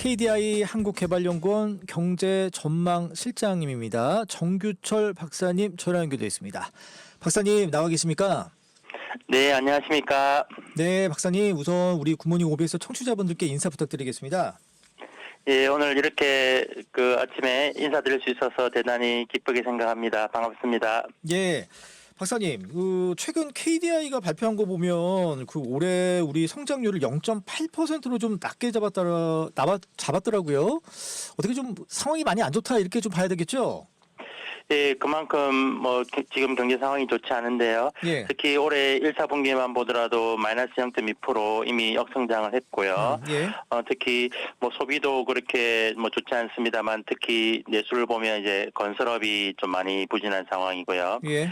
KDI 한국개발연구원 경제전망실장님입니다. 정규철 박사님 전화 연결되어 있습니다. 박사님 나와 계십니까? 네, 안녕하십니까. 네, 박사님 우선 우리 굿모닝 OBS 청취자분들께 인사 부탁드리겠습니다. 예, 오늘 이렇게 아침에 인사드릴 수 있어서 대단히 기쁘게 생각합니다. 반갑습니다. 예. 박사님, 최근 KDI가 발표한 거 보면 올해 우리 성장률을 0.8%로 좀 낮게 잡았더라고요. 어떻게 좀 상황이 많이 안 좋다 이렇게 좀 봐야 되겠죠? 예, 그만큼 지금 경제 상황이 좋지 않은데요. 예. 특히 올해 1, 4분기만 보더라도 마이너스 0.2% 이미 역성장을 했고요. 예. 특히 소비도 그렇게 좋지 않습니다만 특히 내수를 보면 이제 건설업이 좀 많이 부진한 상황이고요. 예.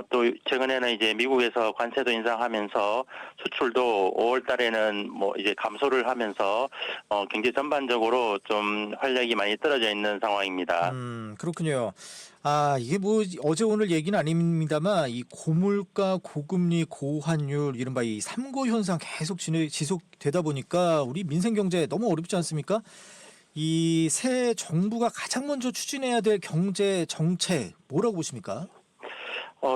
또 최근에는 이제 미국에서 관세도 인상하면서 수출도 5월 달에는 이제 감소를 하면서 경제 전반적으로 좀 활력이 많이 떨어져 있는 상황입니다. 그렇군요. 이게 어제 오늘 얘기는 아닙니다만 이 고물가, 고금리, 고환율 이른바 이 삼고 현상 계속 지속되다 보니까 우리 민생 경제 너무 어렵지 않습니까? 이 새 정부가 가장 먼저 추진해야 될 경제 정책 뭐라고 보십니까?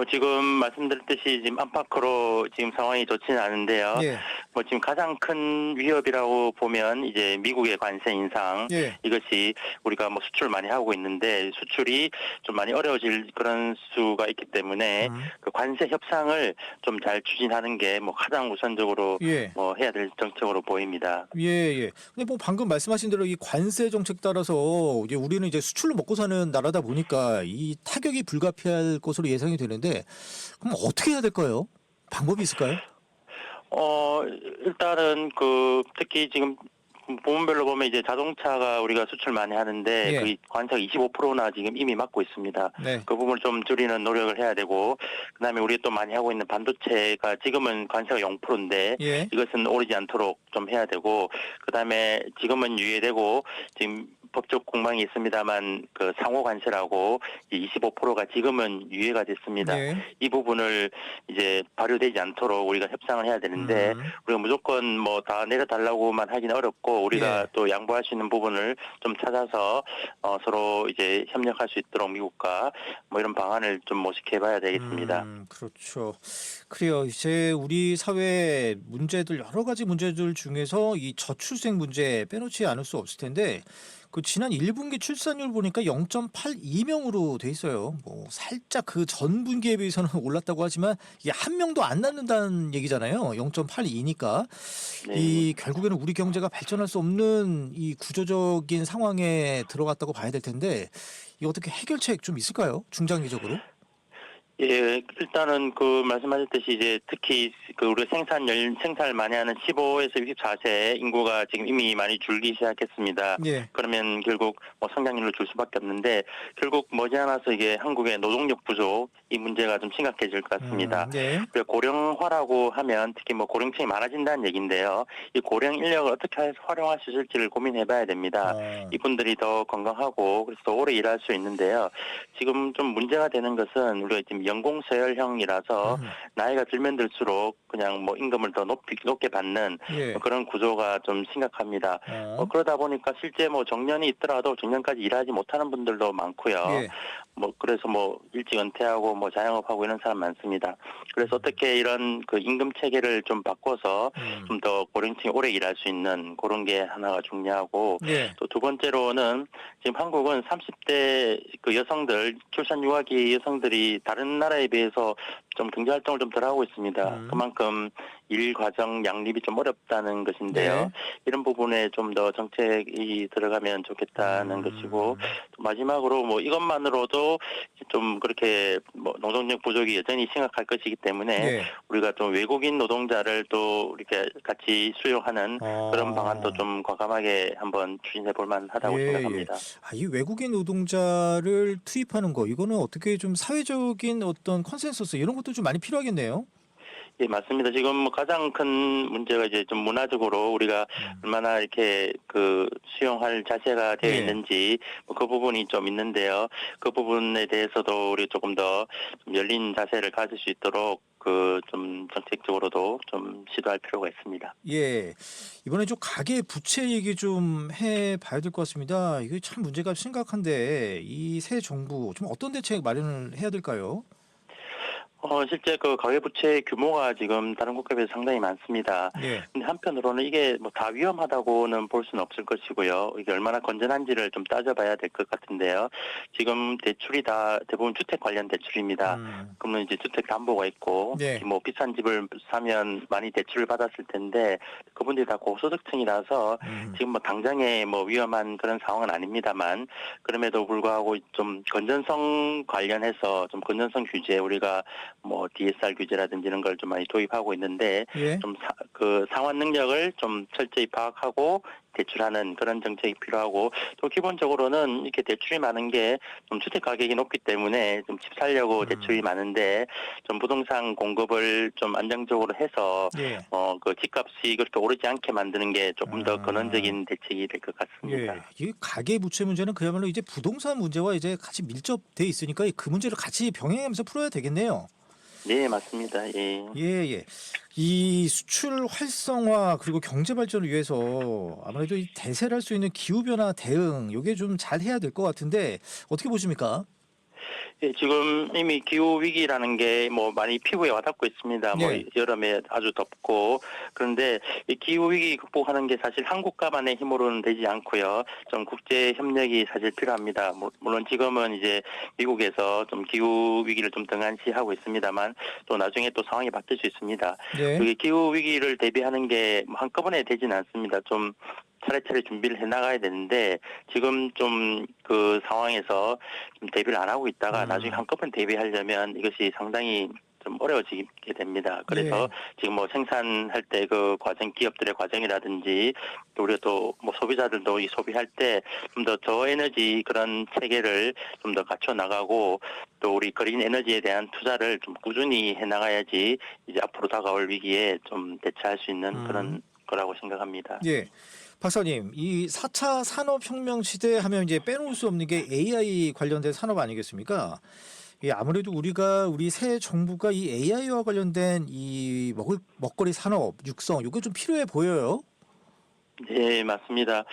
지금 말씀드렸듯이 지금 안팎으로 지금 상황이 좋지는 않은데요. 예. 지금 가장 큰 위협이라고 보면 이제 미국의 관세 인상. 예. 이것이 우리가 수출 많이 하고 있는데 수출이 좀 많이 어려워질 그런 수가 있기 때문에 그 관세 협상을 좀 잘 추진하는 게 가장 우선적으로 예. 해야 될 정책으로 보입니다. 예. 근데 방금 말씀하신 대로 이 관세 정책 따라서 이제 우리는 이제 수출로 먹고 사는 나라다 보니까 이 타격이 불가피할 것으로 예상이 되는데 그럼 어떻게 해야 될까요? 방법이 있을까요? 일단은 특히 지금 부문별로 보면 이제 자동차가 우리가 수출 많이 하는데 예. 그 관세가 25%나 지금 이미 맞고 있습니다. 네. 그 부분을 좀 줄이는 노력을 해야 되고 그다음에 우리가 또 많이 하고 있는 반도체가 지금은 관세가 0%인데 예. 이것은 오르지 않도록 좀 해야 되고 그다음에 지금은 유예되고 지금 법적 공방이 있습니다만 그 상호 관세라고 25%가 지금은 유예가 됐습니다. 예. 이 부분을 이제 발효되지 않도록 우리가 협상을 해야 되는데 우리가 무조건 다 내려달라고만 하기는 어렵고 우리가 예. 또 양보할 수 있는 부분을 좀 찾아서 서로 이제 협력할 수 있도록 미국과 이런 방안을 좀 모색해봐야 되겠습니다. 그렇죠. 그래요. 이제 우리 사회 문제들 여러 가지 문제들 중에서 이 저출생 문제 빼놓지 않을 수 없을 텐데 지난 1분기 출산율 보니까 0.82명으로 돼 있어요. 살짝 그 전 분기에 비해서는 올랐다고 하지만 이게 한 명도 안 낳는다는 얘기잖아요. 0.82니까 네. 이 결국에는 우리 경제가 발전할 수 없는 이 구조적인 상황에 들어갔다고 봐야 될 텐데 이 어떻게 해결책 좀 있을까요? 중장기적으로? 예, 일단은 말씀하셨듯이 이제 특히 우리 생산을 많이 하는 15에서 64세 인구가 지금 이미 많이 줄기 시작했습니다. 예. 그러면 결국 성장률로 줄 수밖에 없는데 결국 머지않아서 이게 한국의 노동력 부족 이 문제가 좀 심각해질 것 같습니다. 예. 그리고 고령화라고 하면 특히 고령층이 많아진다는 얘기인데요. 이 고령 인력을 어떻게 해서 활용할 수 있을지를 고민해봐야 됩니다. 이분들이 더 건강하고 그래서 더 오래 일할 수 있는데요. 지금 좀 문제가 되는 것은 우리가 지금 연공서열형이라서 나이가 들면 들수록 그냥 임금을 더 높게 받는 예. 그런 구조가 좀 심각합니다. 그러다 보니까 실제 정년이 있더라도 정년까지 일하지 못하는 분들도 많고요. 예. 그래서 일찍 은퇴하고 자영업하고 이런 사람 많습니다. 그래서 어떻게 이런 임금 체계를 좀 바꿔서 좀 더 고령층이 오래 일할 수 있는 그런 게 하나가 중요하고 예. 또 두 번째로는 지금 한국은 30대 여성들 출산 유아기 여성들이 다른 나라에 비해서 좀 경제활동을 좀 덜 하고 있습니다. 그만큼 일 과정 양립이 좀 어렵다는 것인데요. 네. 이런 부분에 좀 더 정책이 들어가면 좋겠다는 것이고 또 마지막으로 이것만으로도 좀 그렇게 노동력 부족이 여전히 심각할 것이기 때문에 예. 우리가 좀 외국인 노동자를 또 이렇게 같이 수용하는 그런 방안도 좀 과감하게 한번 추진해 볼 만하다고 생각합니다. 이 외국인 노동자를 투입하는 거 이거는 어떻게 좀 사회적인 어떤 컨센서스 이런 것도 좀 많이 필요하겠네요. 예, 맞습니다. 지금 가장 큰 문제가 이제 좀 문화적으로 우리가 얼마나 이렇게 수용할 자세가 되어 예. 있는지 그 부분이 좀 있는데요. 그 부분에 대해서도 우리 조금 더 좀 열린 자세를 가질 수 있도록 좀 정책적으로도 좀 시도할 필요가 있습니다. 예. 이번에 좀 가계 부채 얘기 좀 해봐야 될 것 같습니다. 이게 참 문제가 심각한데 이 새 정부 좀 어떤 대책 마련을 해야 될까요? 실제 그 가계부채 규모가 지금 다른 국가에 비해서 상당히 많습니다. 예. 근데 한편으로는 이게 뭐 다 위험하다고는 볼 수는 없을 것이고요. 이게 얼마나 건전한지를 좀 따져봐야 될 것 같은데요. 지금 대출이 다 대부분 주택 관련 대출입니다. 그러면 이제 주택 담보가 있고, 네. 뭐 비싼 집을 사면 많이 대출을 받았을 텐데 그분들이 다 고소득층이라서 지금 뭐 당장에 뭐 위험한 그런 상황은 아닙니다만 그럼에도 불구하고 좀 건전성 관련해서 좀 건전성 규제 우리가 뭐 DSR 규제라든지 이런 걸 좀 많이 도입하고 있는데 예. 좀 그 상환 능력을 좀 철저히 파악하고 대출하는 그런 정책이 필요하고 또 기본적으로는 이렇게 대출이 많은 게 좀 주택 가격이 높기 때문에 좀 집 살려고 대출이 많은데 좀 부동산 공급을 좀 안정적으로 해서 예. 그 집값이 그렇게 오르지 않게 만드는 게 조금 더 아. 근원적인 대책이 될 것 같습니다. 예. 이 가계 부채 문제는 그야말로 이제 부동산 문제와 이제 같이 밀접돼 있으니까 그 문제를 같이 병행하면서 풀어야 되겠네요. 네, 맞습니다. 예. 예. 이 수출 활성화 그리고 경제 발전을 위해서 아무래도 이 대세를 할 수 있는 기후 변화 대응 요게 좀 잘 해야 될 것 같은데 어떻게 보십니까? 예, 지금 이미 기후 위기라는 게 뭐 많이 피부에 와닿고 있습니다. 뭐 네. 여름에 아주 덥고 그런데 이 기후 위기 극복하는 게 사실 한국가만의 힘으로는 되지 않고요. 좀 국제 협력이 사실 필요합니다. 물론 지금은 이제 미국에서 좀 기후 위기를 좀 등한시하고 있습니다만 또 나중에 또 상황이 바뀔 수 있습니다. 네. 그게 기후 위기를 대비하는 게 한꺼번에 되지는 않습니다. 좀 차례차례 준비를 해나가야 되는데 지금 좀 그 상황에서 좀 대비를 안 하고 있다가 나중에 한꺼번에 대비하려면 이것이 상당히 좀 어려워지게 됩니다. 그래서 지금 뭐 생산할 때 그 과정 기업들의 과정이라든지 또 우리가 또 뭐 소비자들도 이 소비할 때 좀 더 저에너지 그런 체계를 좀 더 갖춰 나가고 또 우리 그린 에너지에 대한 투자를 좀 꾸준히 해 나가야지 이제 앞으로 다가올 위기에 좀 대처할 수 있는 그런 거라고 생각합니다. 예. 박사님, 이 4차 산업혁명 시대 하면 이제 빼놓을 수 없는 게 AI 관련된 산업 아니겠습니까? 아무래도 우리 새 정부가 이 AI와 관련된 이 먹거리 산업 육성 요게 좀 필요해 보여요. 네, 맞습니다.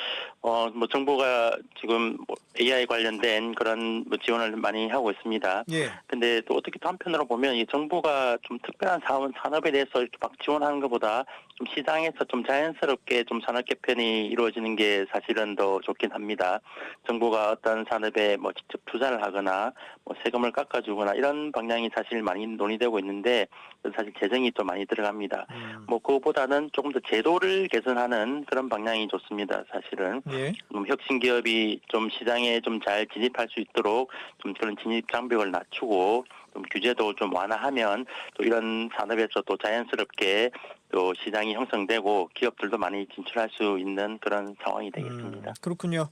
뭐 정부가 지금 뭐 AI 관련된 그런 뭐 지원을 많이 하고 있습니다. 예. 근데 또 어떻게 또 한편으로 보면 이 정부가 좀 특별한 산업에 대해서 이렇게 막 지원하는 것보다 좀 시장에서 좀 자연스럽게 좀 산업 개편이 이루어지는 게 사실은 더 좋긴 합니다. 정부가 어떤 산업에 뭐 직접 투자를 하거나 뭐 세금을 깎아주거나 이런 방향이 사실 많이 논의되고 있는데 사실 재정이 또 많이 들어갑니다. 뭐 그거보다는 조금 더 제도를 개선하는 그런 방향이 좋습니다. 사실은 예. 혁신 기업이 좀 시장에 좀 잘 진입할 수 있도록 좀 그런 진입 장벽을 낮추고 좀 규제도 좀 완화하면 또 이런 산업에서 또 자연스럽게 또 시장이 형성되고 기업들도 많이 진출할 수 있는 그런 상황이 되겠습니다. 그렇군요.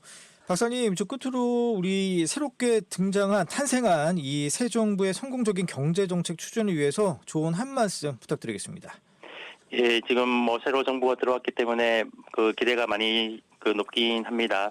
박사님, 저 끝으로 우리 새롭게 탄생한 이 새 정부의 성공적인 경제 정책 추진을 위해서 좋은 한 말씀 부탁드리겠습니다. 예, 지금 뭐 새로 정부가 들어왔기 때문에 그 기대가 많이 높긴 합니다.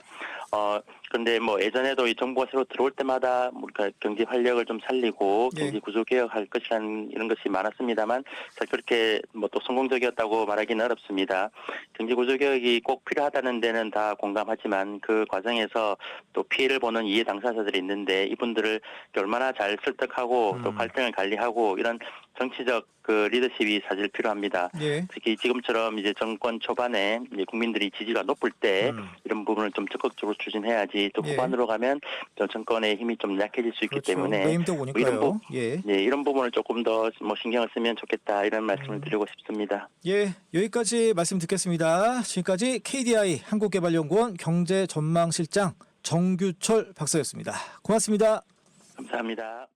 근데 뭐 예전에도 이 정부가 새로 들어올 때마다 그러니까 경제 활력을 좀 살리고 경제 구조 개혁할 것이라는 이런 것이 많았습니다만 사실 그렇게 뭐 또 성공적이었다고 말하기는 어렵습니다. 경제 구조 개혁이 꼭 필요하다는 데는 다 공감하지만 그 과정에서 또 피해를 보는 이해 당사자들이 있는데 이분들을 얼마나 잘 설득하고 또 갈등을 관리하고 이런 정치적 그 리더십이 사실 필요합니다. 예. 특히 지금처럼 이제 정권 초반에 이제 국민들이 지지가 높을 때 이런 부분을 좀 적극적으로 추진해야지 또 후반으로 가면 정권의 힘이 좀 약해질 수 있기 그렇죠. 때문에 레임도 뭐 오니까요. 이런 부분을 조금 더 뭐 신경을 쓰면 좋겠다 이런 말씀을 드리고 싶습니다. 예, 여기까지 말씀 듣겠습니다. 지금까지 KDI 한국개발연구원 경제전망실장 정규철 박사였습니다. 고맙습니다. 감사합니다.